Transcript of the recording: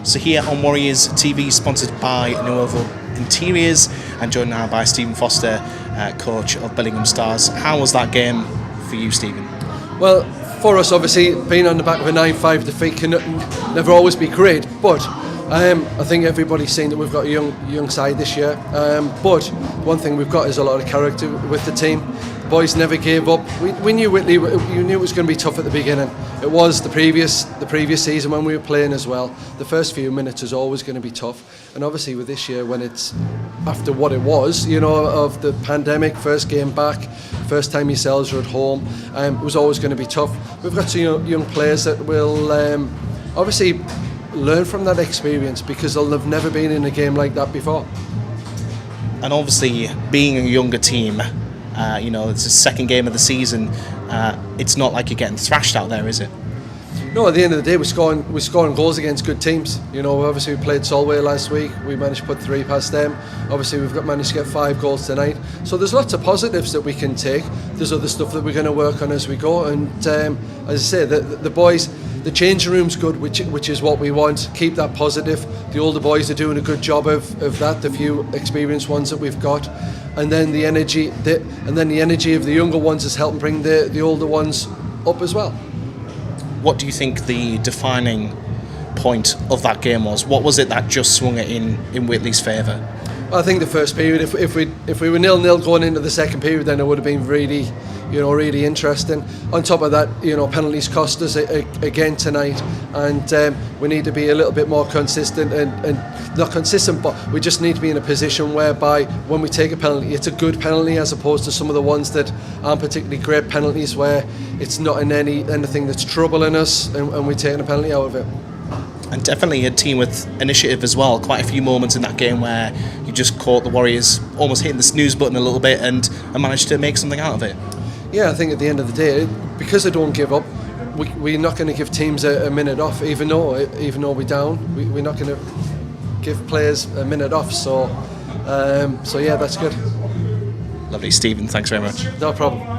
So here on Warriors TV, sponsored by Nuovo Interiors, and joined now by Stephen Foster, coach of Billingham Stars. How was that game for you, Stephen? Well, for us, obviously, being on the back of a 9-5 defeat can never always be great, but I think everybody's seen that we've got a young side this year. But one thing we've got is a lot of character with the team. The boys never gave up. We knew Whitley. You knew it was going to be tough at the beginning. It was the previous season when we were playing as well. The first few minutes is always going to be tough, and obviously with this year, when it's after what it was, of the pandemic, first game back, first time yourselves are at home, it was always going to be tough. We've got some young players that will obviously learn from that experience because they'll have never been in a game like that before. And obviously, being a younger team, it's the second game of the season. It's not like you're getting thrashed out there, is it? No, at the end of the day, we're scoring goals against good teams. Obviously we played Solway last week. We managed to put 3 past them. Obviously we've managed to get 5 goals tonight. So there's lots of positives that we can take. There's other stuff that we're going to work on as we go. And as I say, the boys, the changing room's good, which is what we want. Keep that positive. The older boys are doing a good job of that. The few experienced ones that we've got, and then the energy, of the younger ones is helping bring the older ones up as well. What do you think the defining point of that game was? What was it that just swung it in Whitley's favour? I think the first period, if we were 0-0 going into the second period, then it would have been really interesting. On top of that, penalties cost us again tonight, and we need to be a little bit more consistent and not consistent, but we just need to be in a position whereby when we take a penalty, it's a good penalty as opposed to some of the ones that aren't particularly great penalties where it's not in anything that's troubling us and we're taking a penalty out of it. And definitely a team with initiative as well. Quite a few moments in that game where you just caught the Warriors almost hitting the snooze button a little bit and managed to make something out of it. Yeah, I think at the end of the day, because they don't give up, we're not going to give teams a minute off, even though we're down. We're not going to give players a minute off. So yeah, that's good. Lovely, Stephen. Thanks very much. No problem.